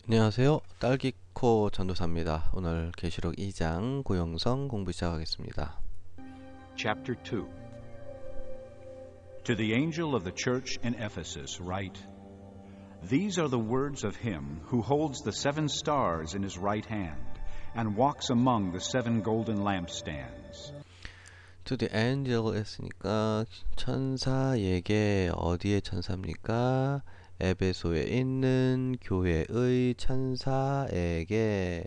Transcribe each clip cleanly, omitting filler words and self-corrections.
안녕하세요. 딸기코 전도사입니다. 오늘 계시록 2장 고영성 공부 시작하겠습니다. Chapter 2. To the angel of the church in Ephesus write, These are the words of him who holds the 7 stars in his right hand and walks among the 7 golden lampstands. To the angel 했으니까 천사에게, 어디의 천사입니까? 에베소에 있는 교회의 천사에게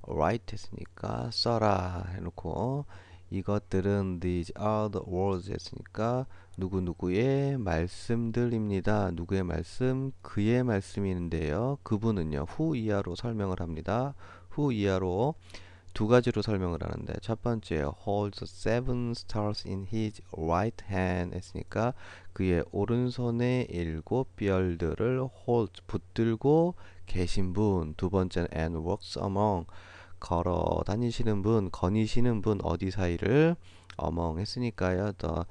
write 했으니까 써라 해놓고, 이것들은 these are the words 했으니까 누구누구의 말씀들입니다. 누구의 말씀? 그의 말씀인데요. 그분은요, who 이하로 설명을 합니다. who 이하로 두 가지로 설명을 하는데, 첫 번째 holds 7 stars in his right hand 했으니까 그의 오른손에 7별들을 hold 붙들고 계신 분. 두 번째는 and walks among 걸어 다니시는 분, 거니시는 분. 어디 사이를? among 했으니까요. the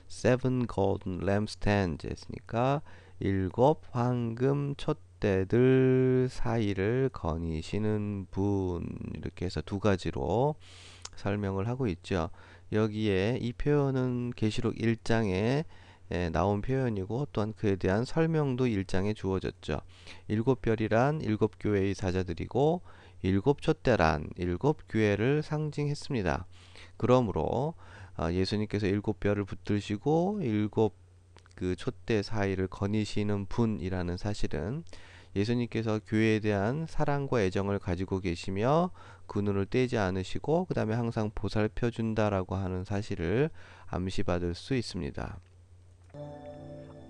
7 golden lampstands 했으니까 7 황금 촛대들 사이를 거니시는 분. 이렇게 해서 두 가지로 설명을 하고 있죠. 여기에 이 표현은 계시록 1장에 나온 표현이고, 또한 그에 대한 설명도 1장에 주어졌죠. 7별이란 7교회의 사자들이고, 7촛대란 7교회를 상징했습니다. 그러므로 예수님께서 7별을 붙드시고 7 그 촛대 사이를 거니시는 분이라는 사실은 예수님께서 교회에 대한 사랑과 애정을 가지고 계시며 그 눈을 떼지 않으시고 그 다음에 항상 보살펴 준다라고 하는 사실을 암시받을 수 있습니다.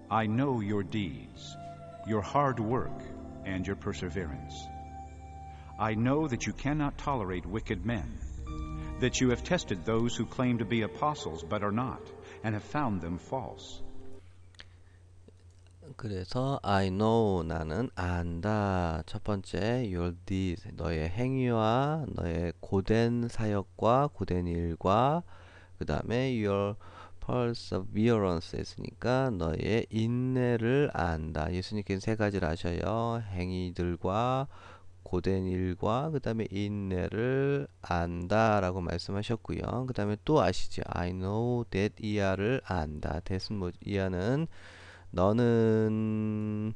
I know your deeds, your hard work, and your perseverance. I know that you cannot tolerate wicked men, that you have tested those who claim to be apostles but are not, and have found them false. 그래서 I know, 나는 안다. 첫 번째 your deeds, 너의 행위와 너의 고된 사역과 고된 일과, 그 다음에 your perseverance 했으니까 너의 인내를 안다. 예수님께서 세 가지를 아셔요. 행위들과 고된 일과 그 다음에 인내를 안다 라고 말씀하셨고요. 그 다음에 또 아시죠? I know that 이하를 안다. that은 뭐, 이하는 너는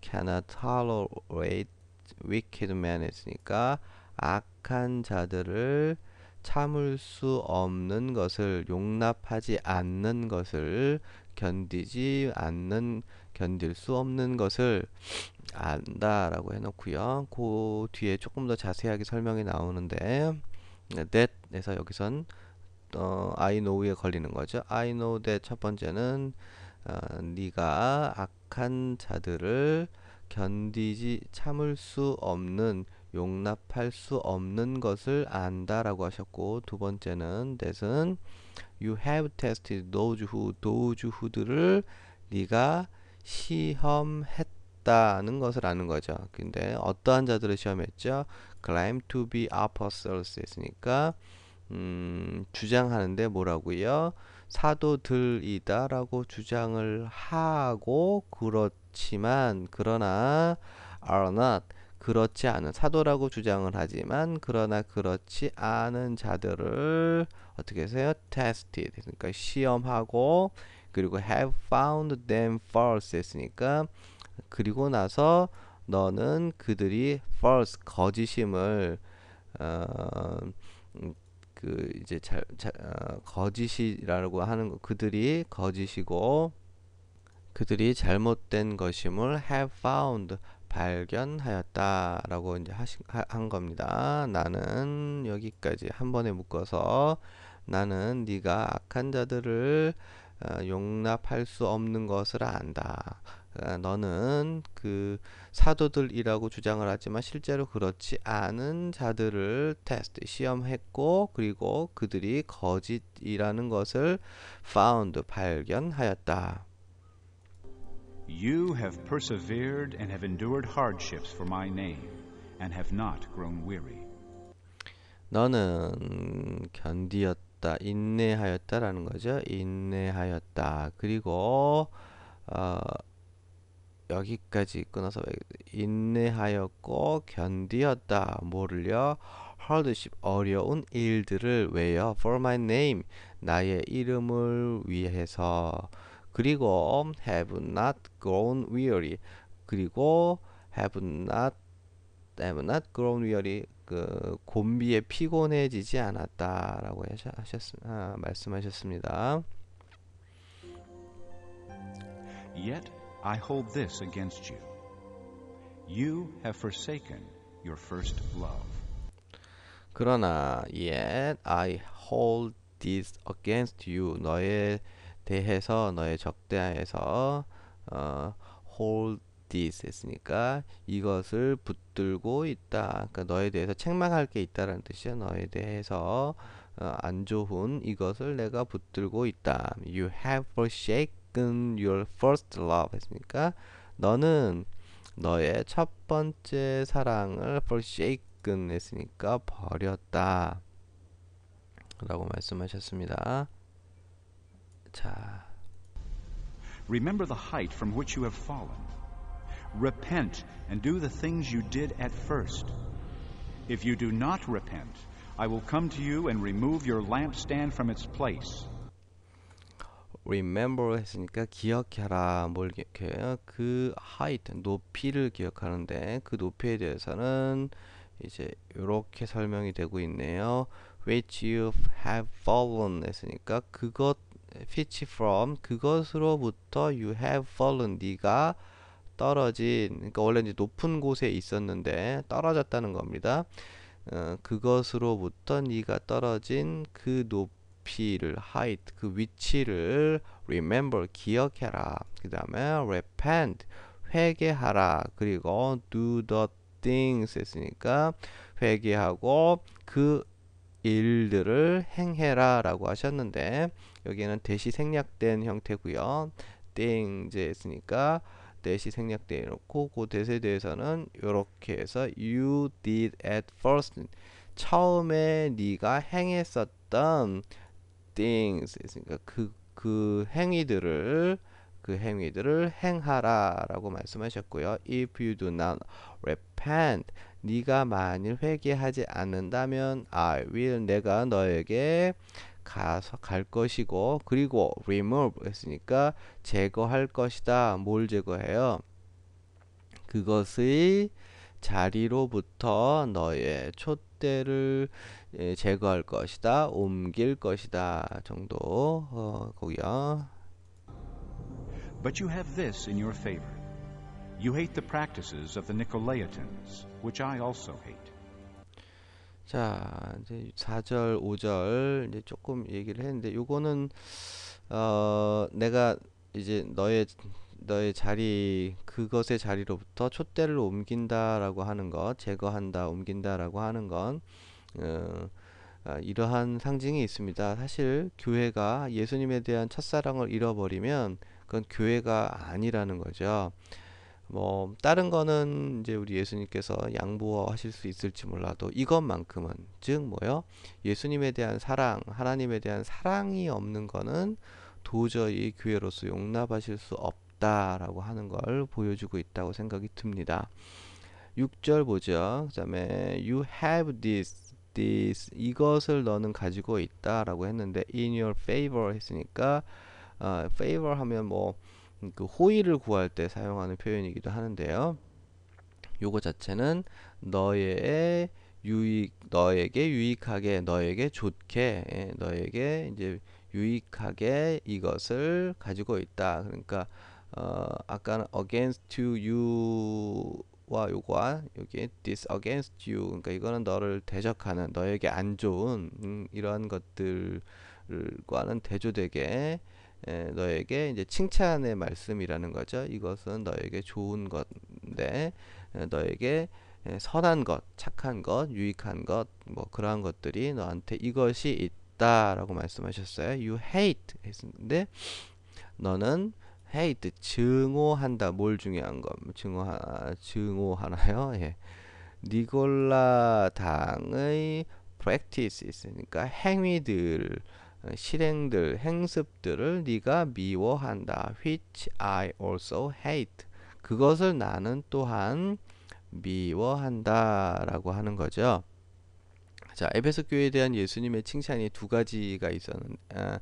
cannot tolerate wicked men 했으니까 악한 자들을 참을 수 없는 것을, 용납하지 않는 것을, 견딜 수 없는 것을 안다라고 해놓고요. 그 뒤에 조금 더 자세하게 설명이 나오는데, that에서 여기선 I know에 걸리는 거죠. I know that 첫 번째는 네가 악한 자들을 참을 수 없는, 용납할 수 없는 것을 안다라고 하셨고, 두 번째는 that은 you have tested those who들을 네가 시험했다는 것을 아는 거죠. 근데 어떠한 자들을 시험했죠? claim to be apostles 했으니까 주장하는데 뭐라고요? 사도들이다라고 주장을 하고, 그러나 are not, 그렇지 않은, 사도라고 주장을 하지만 그러나 그렇지 않은 자들을 어떻게 해서요? tested, 그러니까 시험하고, 그리고 have found them false 했으니까 그리고 나서 너는 그들이 false, 거짓임을 어, 이제 거짓이라고 하는 거, 그들이 거짓이고 그들이 잘못된 것임을 have found, 발견하였다라고 이제 한 겁니다. 나는 여기까지 한 번에 묶어서, 나는 네가 악한 자들을 용납할 수 없는 것을 안다. 너는 그 사도들이라고 주장을 하지만 실제로 그렇지 않은 자들을 테스트, 시험했고, 그리고 그들이 거짓이라는 것을 found, 발견하였다. You have persevered and have endured hardships for my name, and have not grown weary. 너는 견디었다, 인내하였다라는 거죠. 인내하였다. 그리고 여기까지 끊어서 인내하였고 견디었다. 뭐를요? hardship 어려운 일들을 왜요? For my name 나의 이름을 위해서. 그리고 have not grown weary. 그리고 have not grown weary 그 곤비에 피곤해지지 않았다라고 말씀하셨습니다. Yet I hold this against you. You have forsaken your first love. 그러나 yet I hold this against you 너에 대해서 너의 적대하에서 hold this 했으니까 이것을 붙들고 있다. 그러니까 너에 대해서 책망할 게 있다라는 뜻이야. 너에 대해서 안 좋은 이것을 내가 붙들고 있다. You have forsaken your first love 했으니까 너는 너의 첫 번째 사랑을 forsaken 했으니까 버렸다 라고 말씀하셨습니다. 자, Remember the height from which you have fallen. Repent and do the things you did at first. If you do not repent, I will come to you and remove your lampstand from its place. remember 했으니까 기억해라. 뭘 기억해요? 그 height, 높이를 기억하는데 그 높이에 대해서는 이제 이렇게 설명이 되고 있네요. which you have fallen 했으니까 그것 which from 그것으로부터 you have fallen 네가 떨어진 그러니까 원래 이제 높은 곳에 있었는데 떨어졌다는 겁니다. 그것으로부터 네가 떨어진 그 높이를 height 그 위치를 remember 기억해라. 그 다음에 repent 회개하라. 그리고 do the things 했으니까 회개하고 그 일들을 행해라 라고 하셨는데 여기에는 대시 생략된 형태고요. things 했으니까 대시 생략되어 놓고 그 대시에 대해서는 이렇게 해서 you did at first 처음에 네가 행했었던 things 했으니까 그 행위들을 행하라 라고 말씀하셨고요. If you do not repent 네가 만일 회개하지 않는다면 I will 내가 너에게 갈 것이고 그리고 remove 했으니까 제거할 것이다. 뭘 제거해요? 그것의 자리로부터 너의 촛대를 제거할 것이다. 옮길 것이다. 정도 거기요. But you have this in your favor. You hate the practices of the Nicolaitans, which I also hate. 자, 이제 4절, 5절 이제 조금 얘기를 했는데 요거는 내가 이제 너의 자리 그것의 자리로부터 촛대를 옮긴다라고 하는 것, 제거한다, 옮긴다라고 하는 건 이러한 상징이 있습니다. 사실 교회가 예수님에 대한 첫사랑을 잃어버리면 그건 교회가 아니라는 거죠. 뭐 다른 거는 이제 우리 예수님께서 양보하실 수 있을지 몰라도 이것만큼은 즉 뭐요? 예수님에 대한 사랑, 하나님에 대한 사랑이 없는 거는 도저히 교회로서 용납하실 수 없다라고 하는 걸 보여주고 있다고 생각이 듭니다. 6절 보죠. 그 다음에 you have this 이것을 너는 가지고 있다라고 했는데 in your favor 했으니까 favor 하면 뭐 그 호의를 구할 때 사용하는 표현이기도 하는데요. 요거 자체는 너에게 유익하게, 너에게 좋게, 너에게 이제 유익하게 이것을 가지고 있다. 그러니까 아까는 against you와 요거와 여기 this against you. 그러니까 이거는 너를 대적하는, 너에게 안 좋은 이러한 것들과는 대조되게 너에게 이제 칭찬의 말씀이라는 거죠. 이것은 너에게 좋은 건데 너에게 선한 것, 착한 것, 유익한 것, 뭐 그러한 것들이 너한테 이것이 있다라고 말씀하셨어요. You hate 했는데 너는 hate 증오한다. 뭘 중요한 거? 증오하나요? 예. 니골라 당의 practice 있으니까 행위들 실행들, 행습들을 네가 미워한다. which I also hate. 그것을 나는 또한 미워한다 라고 하는 거죠. 자, 에베소 교회에 대한 예수님의 칭찬이 두 가지가 있었는데,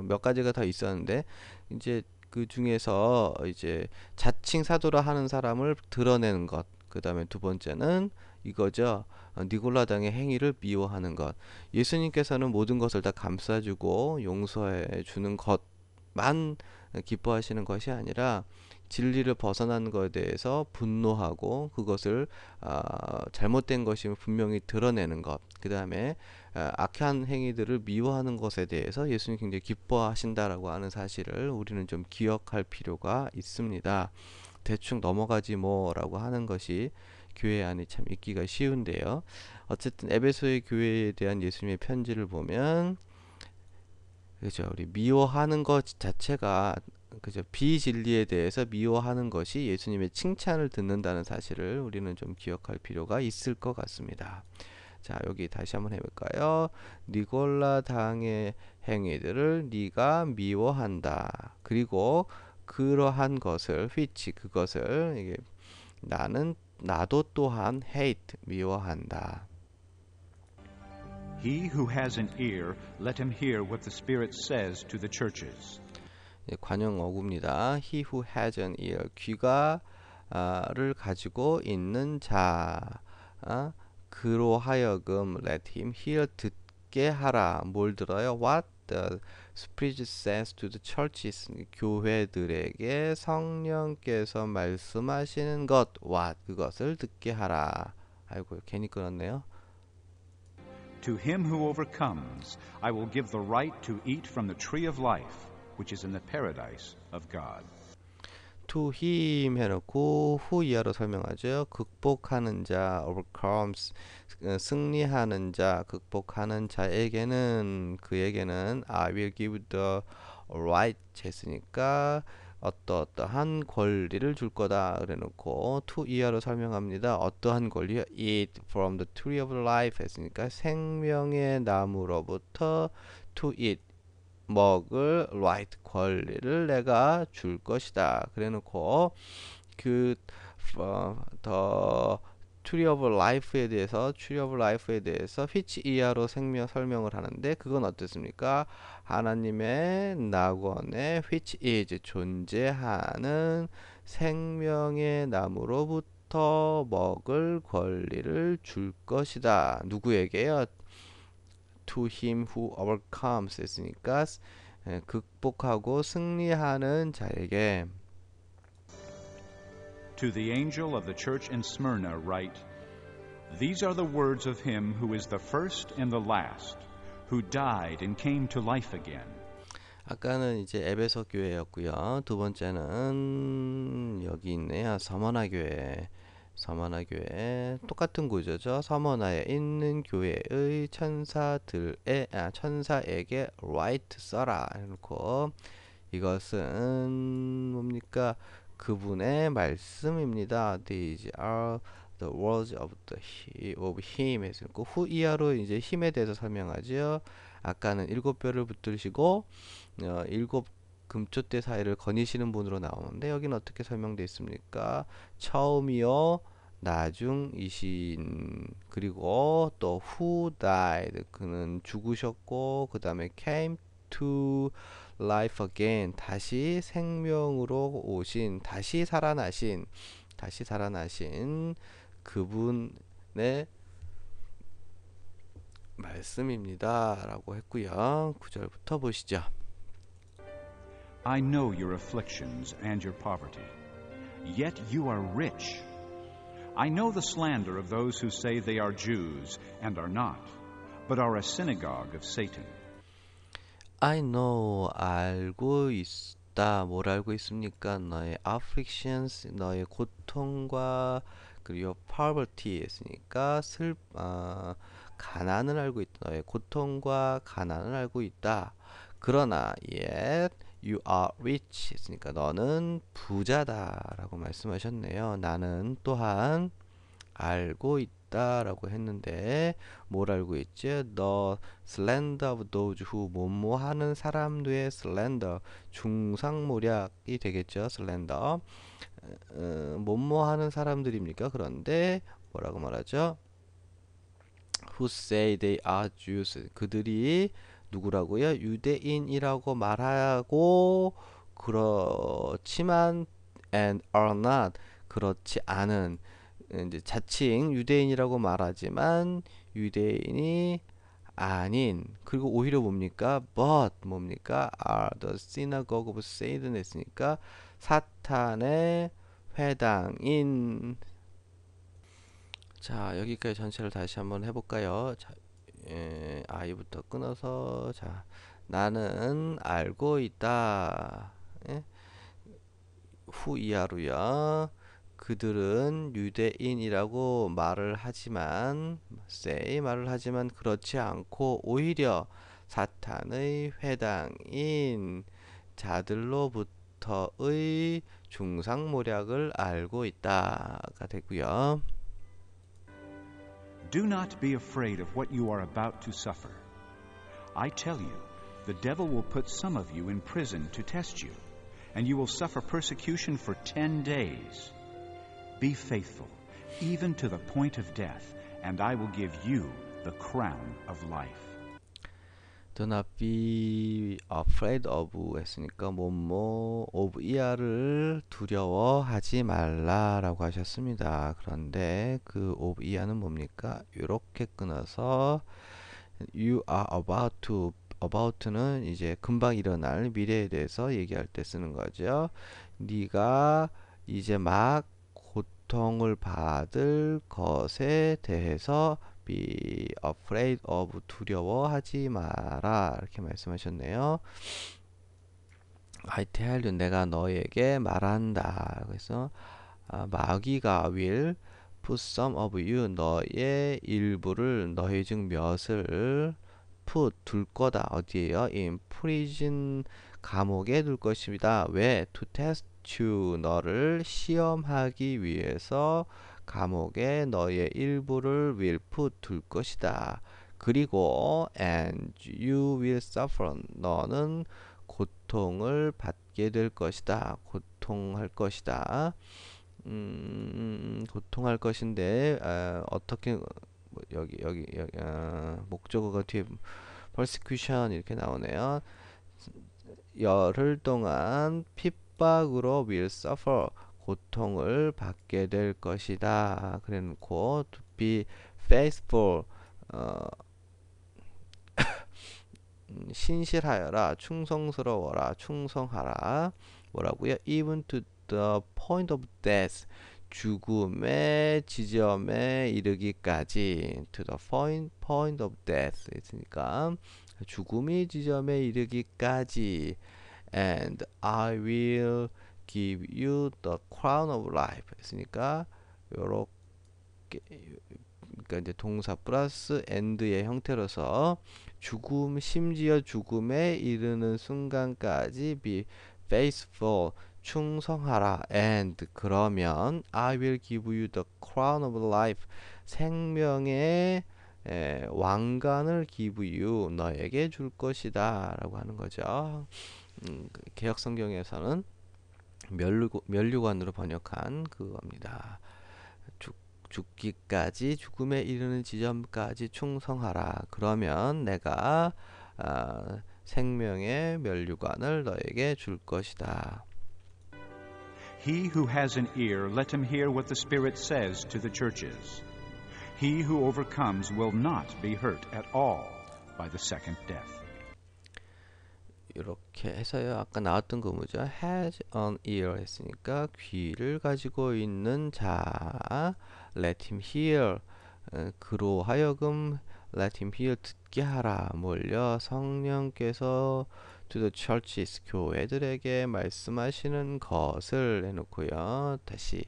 몇 가지가 더 있었는데, 이제 그 중에서 이제 자칭 사도라 하는 사람을 드러내는 것, 그 다음에 두 번째는 이거죠. 니골라당의 행위를 미워하는 것. 예수님께서는 모든 것을 다 감싸주고 용서해 주는 것만 기뻐하시는 것이 아니라 진리를 벗어난 것에 대해서 분노하고 그것을 잘못된 것임을 분명히 드러내는 것. 그 다음에 악한 행위들을 미워하는 것에 대해서 예수님 굉장히 기뻐하신다라고 하는 사실을 우리는 좀 기억할 필요가 있습니다. 대충 넘어가지 뭐라고 하는 것이 교회 안에 참 있기가 쉬운데요. 어쨌든 에베소의 교회에 대한 예수님의 편지를 보면 그죠, 우리 미워하는 것 자체가 그죠, 비진리에 대해서 미워하는 것이 예수님의 칭찬을 듣는다는 사실을 우리는 좀 기억할 필요가 있을 것 같습니다. 자, 여기 다시 한번 해볼까요? 니골라 당의 행위들을 네가 미워한다. 그리고 그러한 것을 which 그것을 이게 나도 또한 hate 미워한다. He who has an ear, let him hear what the Spirit says to the churches. 관용 어구입니다. He who has an ear 귀가를 가지고 있는 자 그로 하여금 let him hear 듣게 하라. 뭘 들어요? What the Spirit says to the churches 교회들에게 성령께서 말씀하시는 것 what 그것을 듣게 하라. 아이고 괜히 끊었네요. To him who overcomes, I will give the right to eat from the tree of life, which is in the paradise of God. To him 해놓고 who 이하로 설명하죠. 극복하는 자, overcomes, 승리하는 자, 극복하는 자에게는 그에게는 I will give the right 했으니까 어떠한 권리를 줄 거다 그래놓고 to 이하로 설명합니다. 어떠한 권리요? Eat from the tree of life 했으니까 생명의 나무로부터 to eat 먹을 right 권리를 내가 줄 것이다. 그래놓고 그 더 tree of life에 대해서 which 이하로 설명을 하는데 그건 어떻습니까? 하나님의 낙원에 which is 존재하는 생명의 나무로부터 먹을 권리를 줄 것이다. 누구에게요? To him who overcomes 했으니까 극복하고 승리하는 자에게. To the angel of the church in Smyrna write, These are the words of him who is the first and the last, who died and came to life again. 아까는 이제 에베소 교회였고요. 두 번째는 여기 있네요. 서머나 교회. 똑같은 구조죠. 서머나에 있는 교회의 천사에게 write 써라 해놓고 이것은 뭡니까? 그분의 말씀입니다. These are the words of him 했고 후 이하로 이제 힘에 대해서 설명하죠. 아까는 일곱 뼈를 붙들시고 일곱 금초대 사이를 거니시는 분으로 나오는데 여기는 어떻게 설명되어 있습니까? 처음이요 나중이신 그리고 또 who died 그는 죽으셨고 그 다음에 came to life again 다시 생명으로 오신 다시 살아나신 그분의 말씀입니다 라고 했고요. 9절부터 보시죠. I know your afflictions and your poverty, yet you are rich. I know the slander of those who say they are Jews and are not, but are a synagogue of Satan. I know 알고 있다. 뭘 알고 있습니까? 너의 afflictions 너의 고통과 그리고 poverty 했으니까 가난을 알고 있다. 너의 고통과 가난을 알고 있다. 그러나 yet you are rich 했으니까 너는 부자다라고 말씀하셨네요. 나는 또한 알고 있다라고 했는데 뭘 알고 있지? The slander of those who 뭐뭐하는 사람들의 slander 중상모략이 되겠죠. slander 뭐뭐하는 사람들입니까? 그런데 뭐라고 말하죠? Who say they are Jews 그들이 누구라고요? 유대인이라고 말하고 그렇지만 and are not 그렇지 않은 이제 자칭 유대인이라고 말하지만 유대인이 아닌 그리고 오히려 뭡니까? but 뭡니까? are the synagogue of Satan 했으니까 사탄의 회당인 자 여기까지 전체를 다시 한번 해볼까요? 자, I부터 끊어서 자 나는 알고 있다 예? 후이하루야 그들은 유대인이라고 말을 하지만 말을 하지만 그렇지 않고 오히려 사탄의 회당인 자들로부터의 중상모략을 알고 있다가 되고요. Do not be afraid of what you are about to suffer. I tell you, the devil will put some of you in prison to test you, and you will suffer persecution for 10 days. Be faithful, even to the point of death, and I will give you the crown of life. Do not be afraid of 했으니까 뭐뭐 of 이하를 두려워하지 말라라고 하셨습니다. 그런데 그 of 이하는 뭡니까? 이렇게 끊어서 you are about는 이제 금방 일어날 미래에 대해서 얘기할 때 쓰는 거죠. 네가 이제 막 고통을 받을 것에 대해서 be afraid of 두려워하지 마라 이렇게 말씀하셨네요. I tell you 내가 너에게 말한다. 그래서 마귀가 will put some of you 너의 일부를 너희 중 몇을 put 둘 거다. 어디에요? in prison 감옥에 둘 것입니다. 왜? to test you 너를 시험하기 위해서 감옥에 너의 일부를 will put 둘 것이다. 그리고 and you will suffer 너는 고통을 받게 될 것이다. 고통할 것이다. 고통할 것인데 어떻게 여기 목적어가 뒤에 persecution 이렇게 나오네요. 열흘 동안 핍박으로 will suffer 고통을 받게 될 것이다. 그래놓고 to be faithful 신실하여라, 충성스러워라, 충성하라. 뭐라고요? Even to the point of death 죽음의 지점에 이르기까지 to the point of death 있으니까 죽음의 지점에 이르기까지 and I will give you the crown of life 했으니까 요렇게 그러니까 이제 동사 플러스 and의 형태로서 죽음 심지어 죽음에 이르는 순간까지 be faithful 충성하라 and 그러면 I will give you the crown of life 생명의 왕관을 give you 너에게 줄 것이다 라고 하는 거죠. 개역 성경에서는 면류관으로 번역한 그겁니다. 죽기까지 죽음에 이르는 지점까지 충성하라. 그러면 내가 생명의 면류관을 너에게 줄 것이다. He who has an ear, let him hear what the Spirit says to the churches. He who overcomes will not be hurt at all by the second death. 이렇게 해서요. 아까 나왔던 거 뭐죠? has an ear 했으니까 귀를 가지고 있는 자 let him hear 그로 하여금 let him hear 듣게 하라. 뭘요? 성령께서 to the churches 교회들에게 말씀하시는 것을 해놓고요. 다시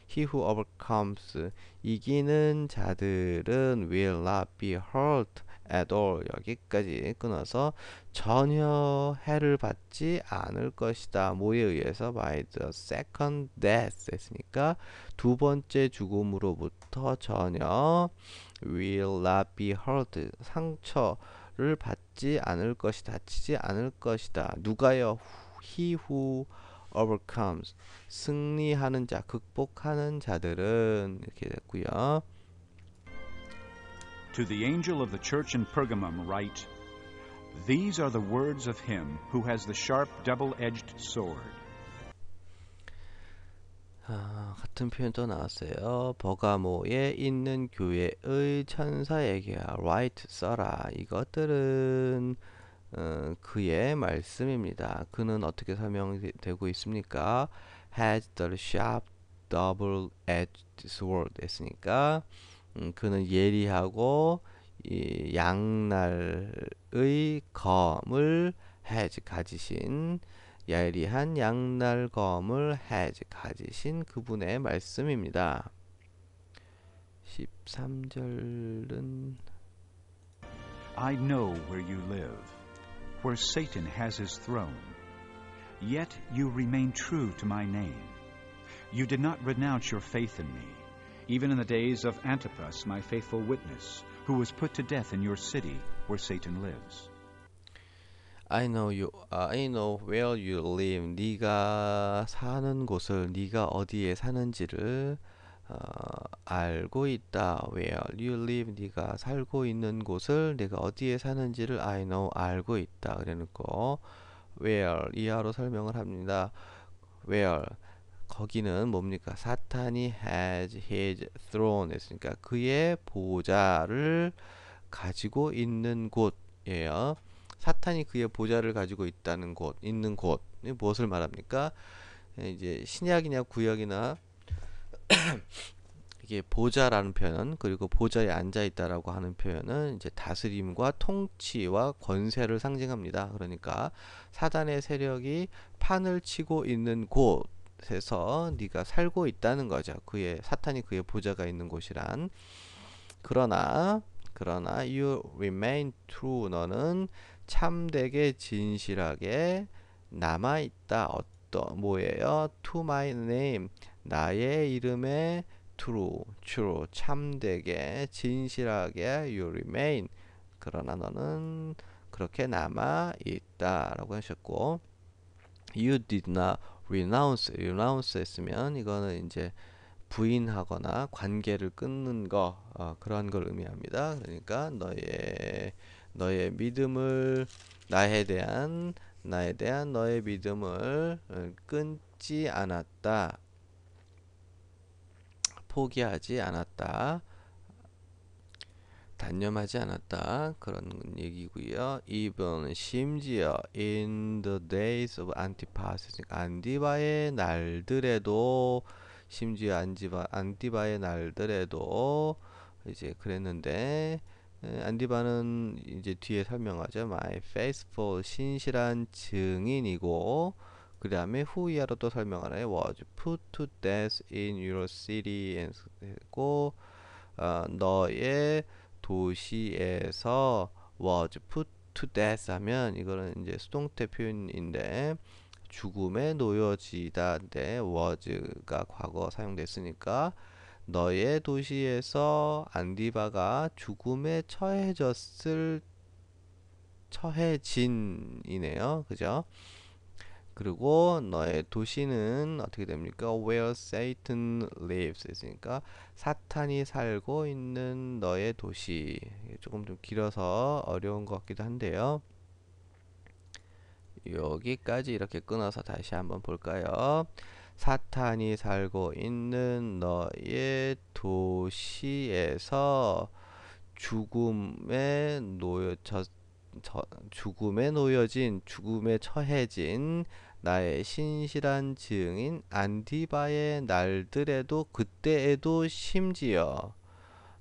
he who overcomes 이기는 자들은 will not be hurt at all 여기까지 끊어서 전혀 해를 받지 않을 것이다. 뭐에 의해서 by the second death 했으니까 두 번째 죽음으로부터 전혀 will not be hurt 상처를 받지 않을 것이다. 다치지 않을 것이다. 누가요? He who overcomes 승리하는 자, 극복하는 자들은 이렇게 됐고요. To the angel of the church in Pergamum write, These are the words of him who has the sharp double-edged sword. 같은 표현 또 나왔어요. 버가모에 있는 교회의 천사에게 write 써라. 이것들은 그의 말씀입니다. 그는 어떻게 설명되고 있습니까? has the sharp double-edged sword 했으니까 그는 예리하고 이 양날의 검을 has 가지신 예리한 양날검을 has 가지신 그분의 말씀입니다. 13절은 I know where you live, where Satan has his throne. Yet you remain true to my name. You did not renounce your faith in me, even in the days of Antipas, my faithful witness, who was put to death in your city where Satan lives. I know where you live. 네가 사는 곳을, 네가 어디에 사는지를 알고 있다. Where you live. 네가 살고 있는 곳을, 내가 어디에 사는지를 I know 알고 있다. 그래놓고 where 이하로 설명을 합니다. where 거기는 뭡니까? 사탄이 has his throne 했으니까 그의 보좌를 가지고 있는 곳이에요. 사탄이 그의 보좌를 가지고 있다는 곳, 있는 곳, 무엇을 말합니까? 이제 신약이냐 구약이나 이게 보좌라는 표현, 그리고 보좌에 앉아 있다라고 하는 표현은 이제 다스림과 통치와 권세를 상징합니다. 그러니까 사단의 세력이 판을 치고 있는 곳에서 네가 살고 있다는 거죠. 그의 사탄이 그의 보좌가 있는 곳이란. 그러나 you remain true. 너는 참되게 진실하게 남아 있다. 뭐예요? To my name. 나의 이름에 true 참되게 진실하게 you remain. 그러나 너는 그렇게 남아 있다라고 하셨고, you did not renounce 했으면 이거는 이제 부인하거나 관계를 끊는 거, 그런 걸 의미합니다. 그러니까 너의 믿음을 나에 대한 너의 믿음을 끊지 않았다. 포기하지 않았다. 단념하지 않았다. 그런 얘기고요. even 심지어 in the days of Antipas 안디바의 날들에도 심지어 안디바의 날들에도 이제 그랬는데 안디바는 이제 뒤에 설명하죠. My faithful 신실한 증인이고 그 다음에 후이하로 또 설명하나요? was put to death in your city 했고 너의 도시에서 was put to death 하면 이거는 이제 수동태 표현인데 죽음에 놓여지다인데 was가 과거 사용됐으니까 너의 도시에서 안디바가 죽음에 처해진이네요. 그죠? 그리고 너의 도시는 어떻게 됩니까? Where Satan lives 했으니까 사탄이 살고 있는 너의 도시. 조금 좀 길어서 어려운 것 같기도 한데요. 여기까지 이렇게 끊어서 다시 한번 볼까요? 사탄이 살고 있는 너의 도시에서 죽음에 놓여진 죽음에 처해진 나의 신실한 증인 안디바의 날들에도 그때에도 심지어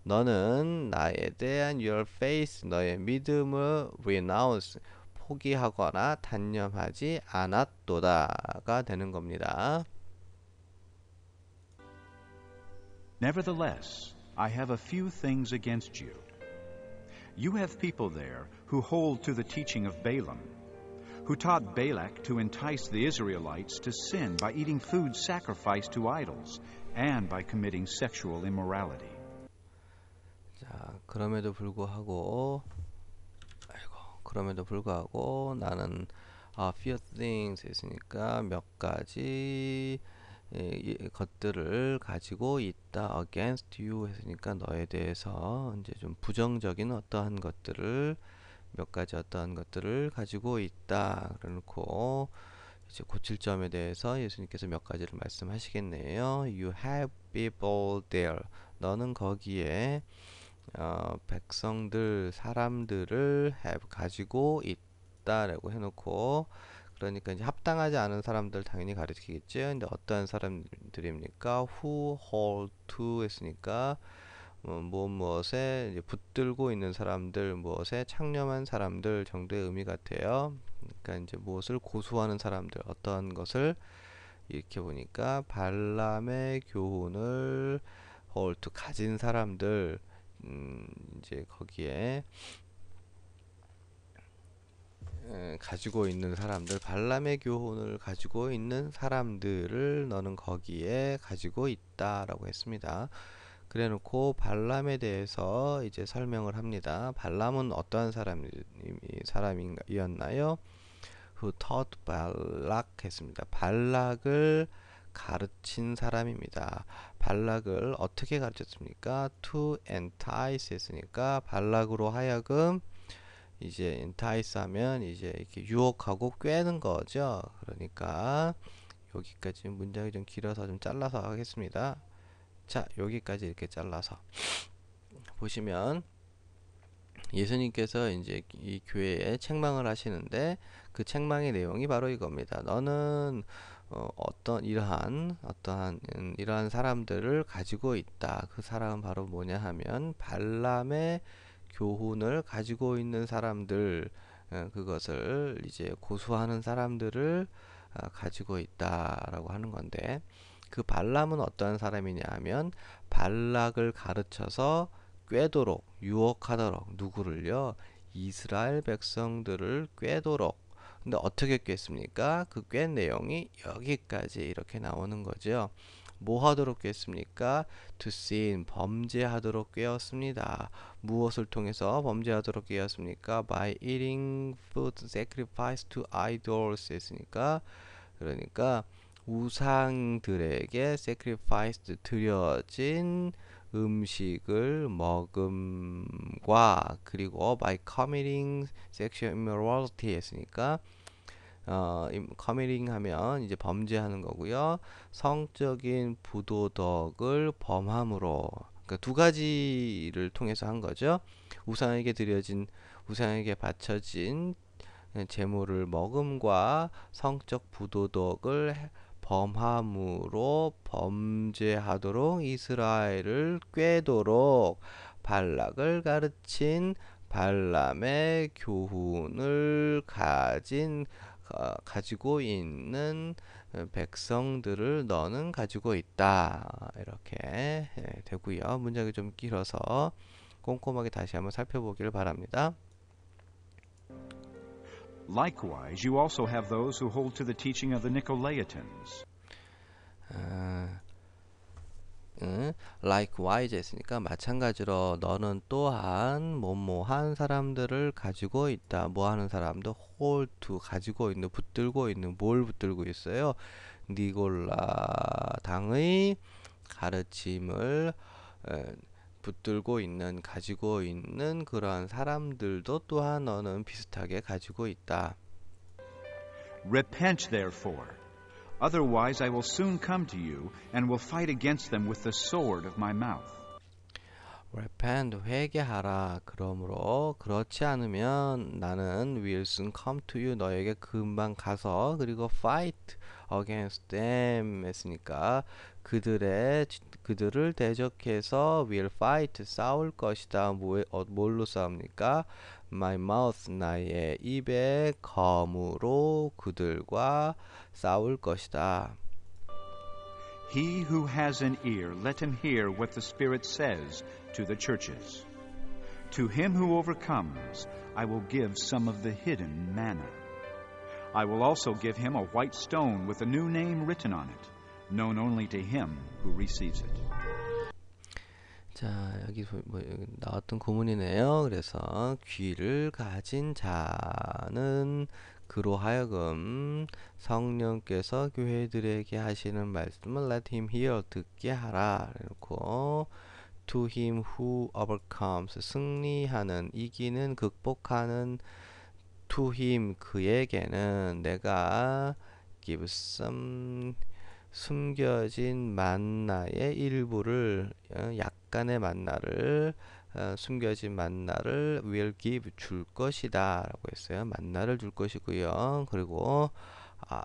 너는 나에 대한 your faith 너의 믿음을 renounce 포기하거나 단념하지 않았도다가 되는 겁니다. Nevertheless, I have a few things against you. You have people there who hold to the teaching of Balaam, who taught Balak to entice the Israelites to sin by eating food sacrificed to idols and by committing sexual immorality. 자, 그럼에도 불구하고 나는 few things 했으니까 몇 가지 것들을 가지고 있다. against you 했으니까 너에 대해서 이제 좀 부정적인 어떠한 것들을 몇 가지 어떠한 것들을 가지고 있다. 그래놓고 이제 고칠 점에 대해서 예수님께서 몇 가지를 말씀하시겠네요. You have people there. 너는 거기에 백성들, 사람들을 have 가지고 있다라고 해놓고 그러니까 이제 합당하지 않은 사람들 당연히 가르치겠죠. 근데 어떠한 사람들입니까? Who hold to 했으니까 무엇에 이제 붙들고 있는 사람들, 무엇에 창념한 사람들 정도의 의미 같아요. 그러니까 이제 무엇을 고수하는 사람들, 어떠한 것을 이렇게 보니까 발람의 교훈을 hold to 가진 사람들, 이제 거기에 가지고 있는 사람들, 발람의 교훈을 가지고 있는 사람들을 너는 거기에 가지고 있다라고 했습니다. 그래놓고 발람에 대해서 이제 설명을 합니다. 발람은 어떠한 사람이었나요? Who taught 발락 했습니다. 발락을 가르친 사람입니다. 발락을 어떻게 가르쳤습니까? To entice 했으니까 발락으로 하여금 이제 entice 하면 이제 이렇게 유혹하고 꿰는 거죠. 그러니까 여기까지 문장이 좀 길어서 좀 잘라서 하겠습니다. 자, 여기까지 이렇게 잘라서 보시면 예수님께서 이제 이 교회에 책망을 하시는데 그 책망의 내용이 바로 이겁니다. 너는 어떠한 이러한 사람들을 가지고 있다. 그 사람은 바로 뭐냐 하면 발람의 교훈을 가지고 있는 사람들, 그것을 이제 고수하는 사람들을 가지고 있다라고 하는 건데 그 발람은 어떠한 사람이냐 하면 발락을 가르쳐서 꿰도록 유혹하도록 누구를요? 이스라엘 백성들을 꿰도록. 근데 어떻게 꿰습니까? 그 꿰 내용이 여기까지 이렇게 나오는 거죠. 뭐 하도록 꿰습니까? To sin, 범죄하도록 꿰었습니다. 무엇을 통해서 범죄하도록 꿰었습니까? By eating food sacrificed to idols 했으니까 그러니까 우상들에게 sacrificed 드려진 음식을 먹음과 그리고 by committing sexual immorality 했으니까 committing 하면 이제 범죄하는 거고요. 성적인 부도덕을 범함으로 그러니까 두 가지를 통해서 한 거죠. 우상에게 바쳐진 제물을 먹음과 성적 부도덕을 범함으로 범죄하도록 이스라엘을 꿰도록 발락을 가르친 발람의 교훈을 가지고 있는 백성들을 너는 가지고 있다. 이렇게 되고요. 문장이 좀 길어서 꼼꼼하게 다시 한번 살펴보기를 바랍니다. Likewise, you also have those who hold to the teaching of the Nicolaitans. Likewise 했으니까 마찬가지로 너는 또한 뭐뭐한 사람들을 가지고 있다. 뭐하는 사람도 hold to 가지고 있는 붙들고 있는 뭘 붙들고 있어요? 니골라 당의 가르침을 붙들고 있는 가지고 있는 그러한 사람들도 또한 너는 비슷하게 가지고 있다. Repent, therefore. Otherwise, I will soon come to you and will fight against them with the sword of my mouth. Repent, 회개하라. 그러므로 그렇지 않으면 나는 will soon come to you. 너에게 금방 가서 그리고 fight against them 했으니까 그들을 대적해서 will fight 싸울 것이다. 뭘로 싸웁니까? My mouth 나의 입의 검으로 그들과 싸울 것이다. He who has an ear, let him hear what the Spirit says to the churches. To him who overcomes, I will give some of the hidden manna. I will also give him a white stone with a new name written on it, known only to him who receives it. 자, 여기 나왔던 구문이네요. 그래서 귀를 가진 자는 그로 하여금 성령께서 교회들에게 하시는 말씀을 let him hear 듣게 하라. 그래놓고 to him who overcomes 승리하는 이기는 극복하는 to him 그에게는 내가 give some 숨겨진 만나의 일부를 약간의 만나를 숨겨진 만나를 will give 줄 것이다 라고 했어요. 만나를 줄 것이고요. 그리고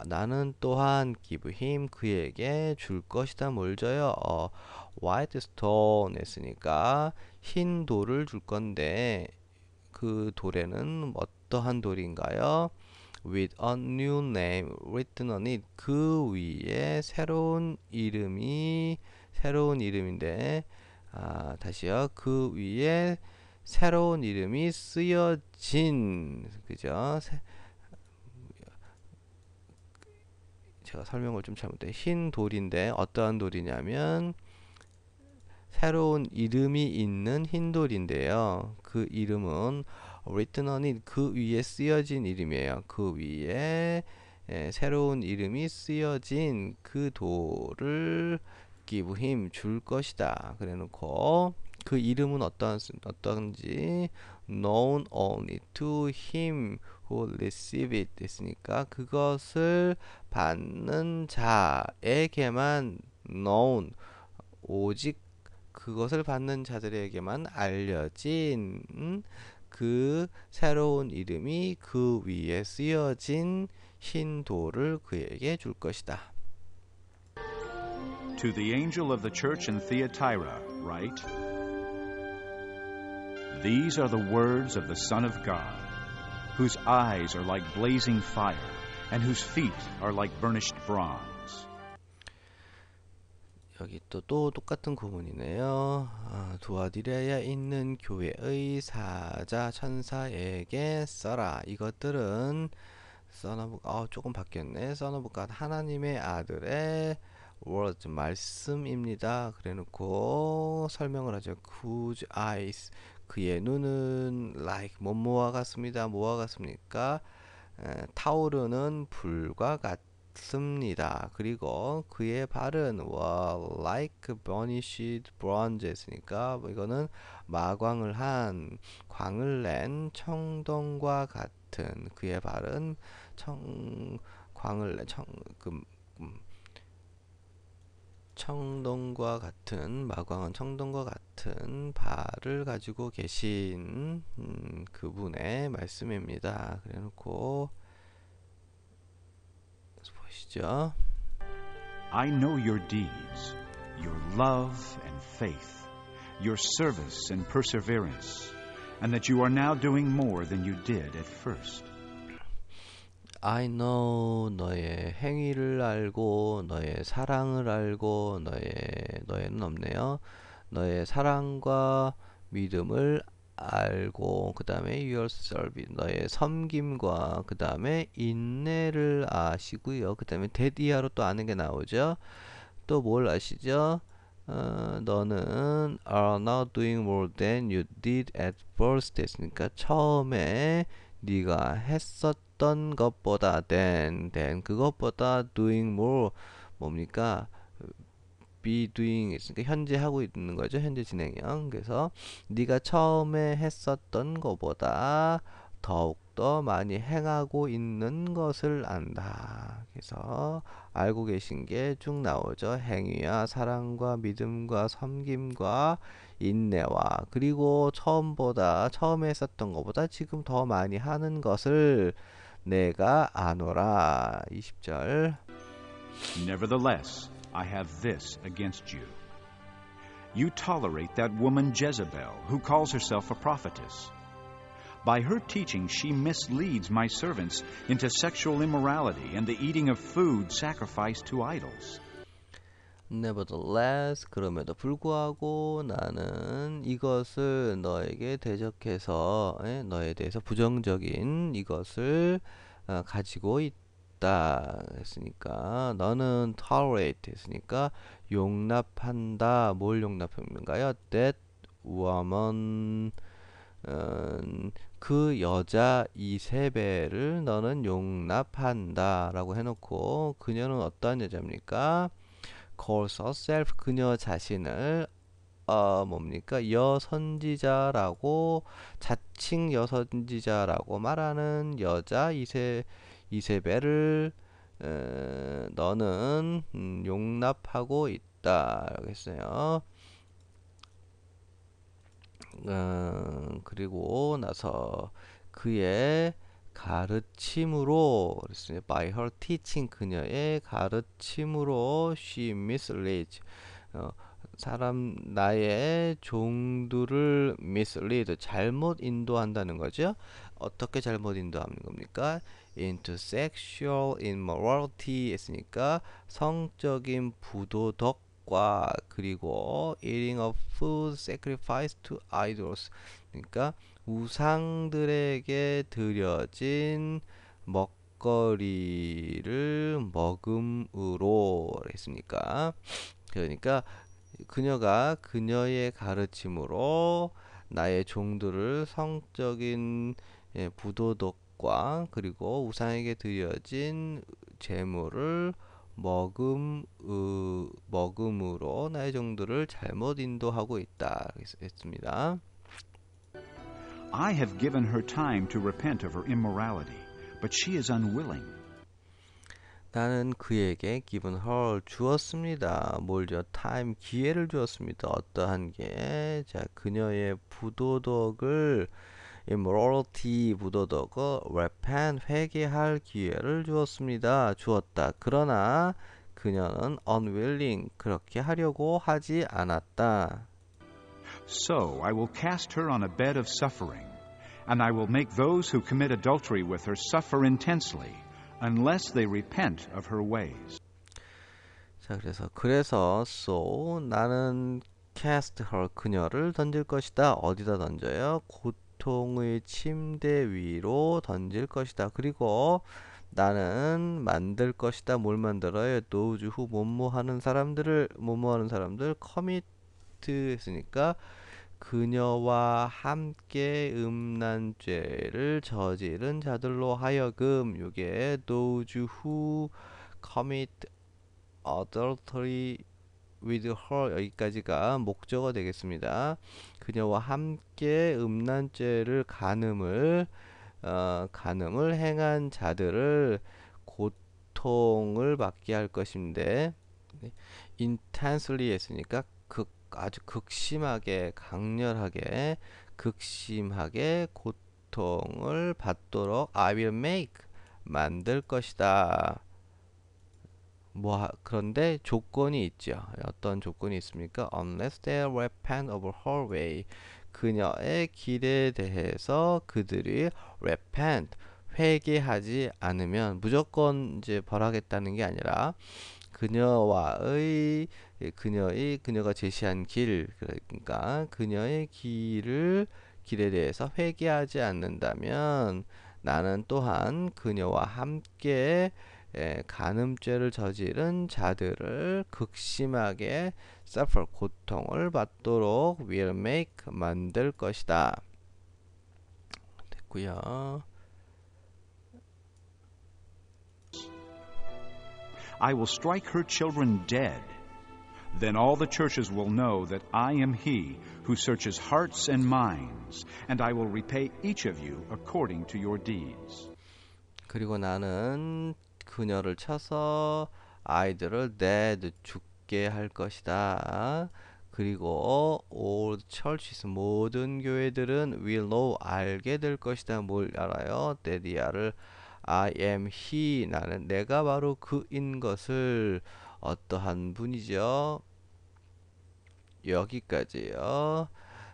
나는 또한 give him 그에게 줄 것이다. 뭘 줘요? white stone 했으니까 흰 돌을 줄 건데 그 돌에는 어떠한 돌인가요? with a new name written on it 그 위에 새로운 이름인데 다시요. 그 위에 새로운 이름이 쓰여진 그죠? 제가 설명을 좀 잘못해. 흰 돌인데 어떠한 돌이냐면 새로운 이름이 있는 흰 돌인데요. 그 이름은 written on it 그 위에 쓰여진 이름이에요. 그 위에 새로운 이름이 쓰여진 그 돌을 give him 줄 것이다. 그래놓고 그 이름은 어떤지 known only to him who receive it 됐으니까 그것을 받는 자에게만 known 오직 그것을 받는 자들에게만 알려진 그 새로운 이름이 그 위에 쓰여진 흰 돌을 그에게 줄 것이다. To the angel of the church in Thyatira, write, These are the words of the Son of God, whose eyes are like blazing fire, and whose feet are like burnished bronze. 여기 또 똑같은 구문이네요. 두아디레아에 있는 교회의 사자 천사에게 써라. 이것들은 조금 바뀌었네. Son of God 하나님의 아들의 words 말씀입니다. 그래놓고 설명을 하죠. Whose eyes 그의 눈은 like 뭐와 같습니다. 뭐와 같습니까? 타오르는 불과 같습니다. 그리고 그의 발은 like burnished bronze 했으니까 이거는 마광을 한 광을 낸 청동과 같은 그의 발은 광을 낸 청동과 같은 마광은 청동과 같은 발을 가지고 계신 그분의 말씀입니다. 그래놓고 보시죠. I know your deeds, your love and faith, your service and perseverance, and that you are now doing more than you did at first. I know 너의 행위를 알고 너의 사랑을 알고 너의는 없네요. 너의 사랑과 믿음을 알고 그 다음에 your service 너의 섬김과 그 다음에 인내를 아시고요. 그 다음에 that 이하로 또 아는 게 나오죠. 또 뭘 아시죠? 너는 are now doing more than you did at first 했으니까 처음에 네가 했었던 것보다 than 그것보다 doing more 뭡니까? be doing 있으니까 현재 하고 있는 거죠. 현재 진행형. 그래서 네가 처음에 했었던 것보다 더욱더 많이 행하고 있는 것을 안다. 그래서 알고 계신 게 쭉 나오죠. 행위와 사랑과 믿음과 섬김과 인내와 그리고 처음에 했었던 것보다 지금 더 많이 하는 것을 내가 아노라. 20절. Nevertheless, I have this against you. You tolerate that woman Jezebel, who calls herself a prophetess. By her teaching, she misleads my servants into sexual immorality and the eating of food sacrificed to idols. Nevertheless, 그럼에도 불구하고 나는 이것을 너에게 대적해서 너에 대해서 부정적인 이것을 가지고 있다 했으니까 너는 tolerate 했으니까 용납한다. 뭘 용납합니까요? That woman 그 여자 이세벨을 너는 용납한다 라고 해놓고 그녀는 어떠한 여자입니까? calls herself 그녀 자신을 뭡니까? 여선지자라고 자칭 여선지자라고 말하는 여자 이세벨을 너는 용납하고 있다라고 했어요. 그리고 나서 그의 가르침으로 그랬습니다. By her teaching 그녀의 가르침으로 she misleads 사람 나의 종들을 mislead 잘못 인도한다는 거죠. 어떻게 잘못 인도하는 겁니까? into sexual immorality 했으니까 성적인 부도덕과 그리고 eating of food sacrificed to idols 그러니까 우상들에게 드려진 먹거리를 먹음으로 했습니까? 그러니까 그녀가 그녀의 가르침으로 나의 종들을 성적인 부도덕과 그리고 우상에게 드려진 제물을 먹음으로 나의 종들을 잘못 인도하고 있다 했습니다. I have given her time to repent of her immorality, but she is unwilling. 나는 그에게 given her 주었습니다. 뭘요? time 기회를 주었습니다. 어떠한 게? 자, 그녀의 부도덕을 immorality 부도덕을 repent 회개할 기회를 주었다. 그러나 그녀는 unwilling 그렇게 하려고 하지 않았다. So I will cast her on a bed of suffering, and I will make those who commit adultery with her suffer intensely, unless they repent of her ways. 자, 그래서 so 나는 cast her 그녀를 던질 것이다. 어디다 던져요? 고통의 침대 위로 던질 것이다. 그리고 나는 만들 것이다. 뭘 만들어요? those who 뭐뭐하는 사람들 commit 했으니까 그녀와 함께 음란죄를 저지른 자들로 하여금 요게 those who commit adultery with her 여기까지가 목적어 되겠습니다. 그녀와 함께 음란죄를 간음을 행한 자들을 고통을 받게 할 것인데 intensely 했으니까 아주 극심하게 강렬하게 극심하게 고통을 받도록 I will make 만들 것이다. 그런데 조건이 있죠. 어떤 조건이 있습니까? Unless they repent of her way. 그녀의 길에 대해서 그들이 repent 회개하지 않으면 무조건 이제 벌하겠다는 게 아니라 그녀가 제시한 길 그러니까 그녀의 길에 대해서 회개하지 않는다면 나는 또한 그녀와 함께 간음죄를 저지른 자들을 극심하게 suffer 고통을 받도록 will make 만들 것이다. 됐고요. I will strike her children dead. Then all the churches will know that I am he who searches hearts and minds, and I will repay each of you according to your deeds. 그리고 나는 그녀를 쳐서 아이들을 dead 죽게 할 것이다. 그리고 all churches 모든 교회들은 will know 알게 될 것이다. 뭘 알아요? 데디아를 I am he 나는 내가 바로 그인 것을 어떠한 분이죠? 여기까지요.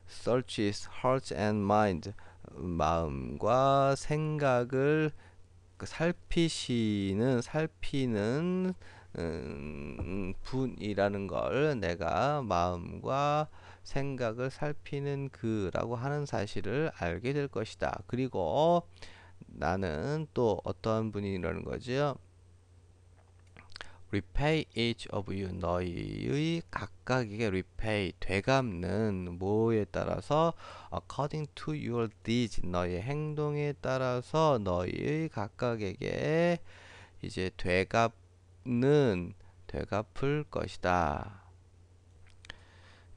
searches hearts and mind 마음과 생각을 살피는 분이라는 걸 내가 마음과 생각을 살피는 그라고 하는 사실을 알게 될 것이다. 그리고 나는 또 어떠한 분이라는 거죠? repay each of you 너희의 각각에게 repay 되갚는 뭐에 따라서 according to your deeds 너희의 행동에 따라서 너희의 각각에게 이제 되갚을 것이다.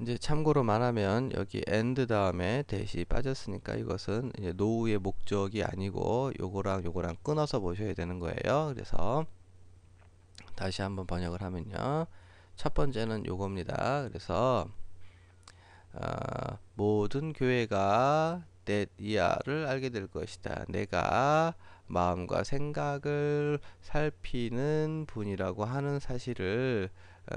이제 참고로 말하면 여기 and 다음에 대시 빠졌으니까 이것은 이제 노우의 목적이 아니고 요거랑 요거랑 끊어서 보셔야 되는 거예요. 그래서 다시 한번 번역을 하면요. 첫 번째는 요겁니다. 그래서 모든 교회가 that 이하를 알게 될 것이다. 내가 마음과 생각을 살피는 분이라고 하는 사실을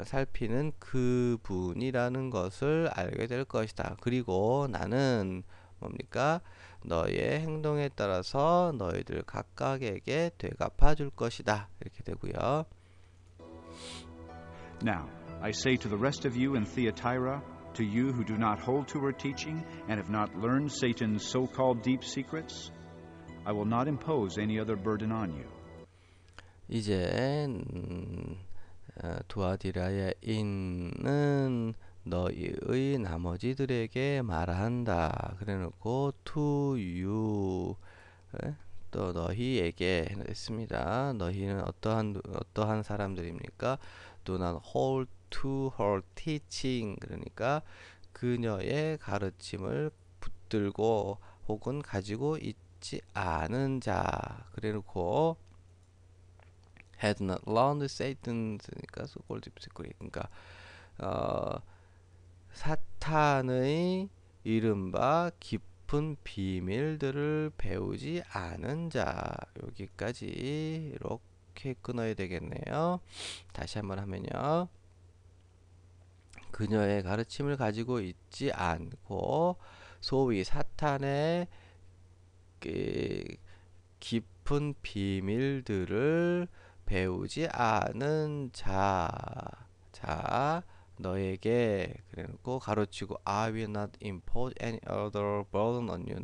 살피는 그 분이라는 것을 알게 될 것이다. 그리고 나는 뭡니까? 너의 행동에 따라서 너희들 각각에게 되갚아 줄 것이다. 이렇게 되고요. Now, I say to the rest of you in Thyatira, to you who do not hold to her teaching and have not learned Satan's so-called deep secrets, I will not impose any other burden on you. 이제 두아디라에 있는 너희의 나머지들에게 말한다. 그래놓고 to you 또 너희에게 했습니다. 너희는 어떠한 사람들입니까? Do not hold to her teaching. 그러니까 그녀의 가르침을 붙들고 혹은 가지고 있지 않은 자. 그래놓고 had not learned Satan's 그러니까 so-called secret. 그러니까 사탄의 이른바 깊은 비밀들을 배우지 않은 자. 여기까지 이렇게 끊어야 되겠네요. 다시 한번 하면요. 그녀의 가르침을 가지고 있지 않고 소위 사탄의 깊은 비밀들을 배우지 않은 자 너에게 그래놓고 가로치고 I will not impose any other burden on you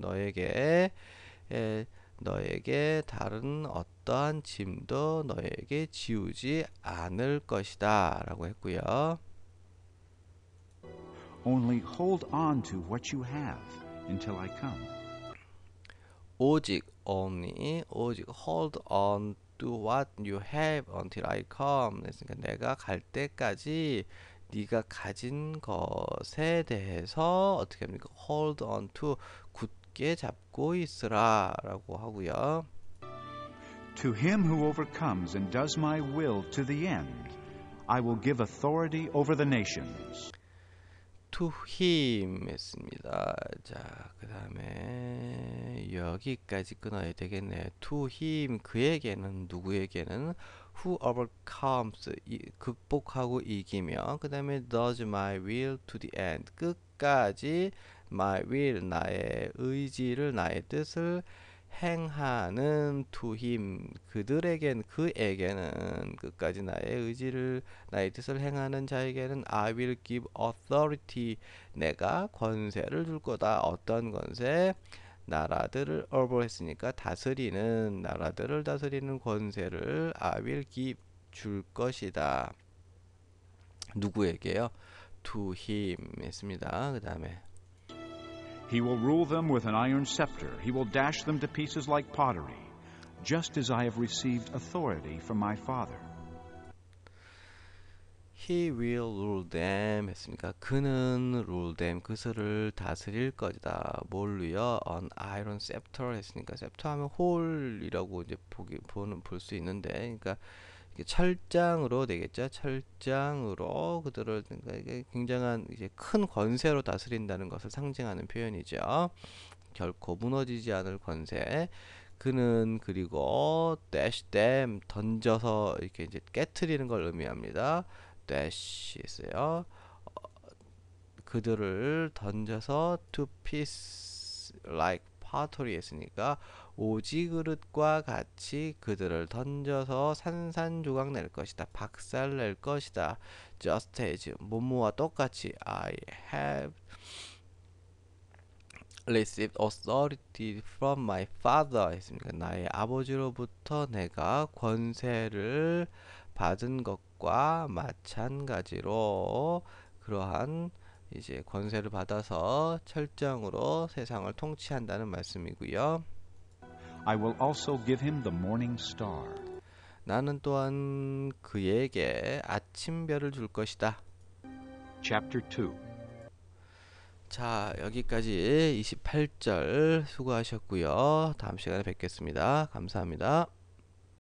너에게 다른 어떠한 짐도 너에게 지우지 않을 것이다 라고 했고요. Only hold on to what you have until I come. 오직 hold on to what you have until I come. 그러니까 내가 갈 때까지 네가 가진 것에 대해서 어떻게 합니까? hold on to 굳게 잡고 있으라라고 하고요. To him who overcomes and does my will to the end, I will give authority over the nations. to him 했습니다. 자, 그 다음에 여기까지 끊어야 되겠네요. to him 그에게는 누구에게는 who overcomes 극복하고 이기며 그 다음에 does my will to the end 끝까지 my will 나의 의지를 나의 뜻을 행하는 to him 그에게는 끝까지 나의 의지를 나의 뜻을 행하는 자에게는 I will give authority 내가 권세를 줄 거다. 어떤 권세? 나라들을 over 했으니까 나라들을 다스리는 권세를 I will give 줄 것이다. 누구에게요? to him 했습니다. 그 다음에 He will rule them with an iron scepter. He will dash them to pieces like pottery, just as I have received authority from my Father. He will rule them 했으니까 그는 rule them 그들을 다스릴 것이다. 뭘로요? An iron scepter 했으니까 scepter 하면 홀이라고 이제 볼 수 있는데, 그러니까 철장으로 되겠죠. 철장으로 그들을 그러니까 이게 굉장한 이제 큰 권세로 다스린다는 것을 상징하는 표현이죠. 결코 무너지지 않을 권세. 그는 그리고 dash them 던져서 이렇게 이제 깨트리는 걸 의미합니다. dash 했어요. 그들을 던져서 to piece like pottery 했으니까 오지 그릇과 같이 그들을 던져서 산산조각 낼 것이다. 박살 낼 것이다. Just as 뭐뭐와 똑같이 I have received authority from my father 했습니까? 나의 아버지로부터 내가 권세를 받은 것과 마찬가지로 그러한 이제 권세를 받아서 철정으로 세상을 통치한다는 말씀이고요. I will also give him the morning star. 나는 또한 그에게 아침별을 줄 것이다. Chapter 2. 자, 여기까지 28절 수고하셨고요. 다음 시간에 뵙겠습니다. 감사합니다.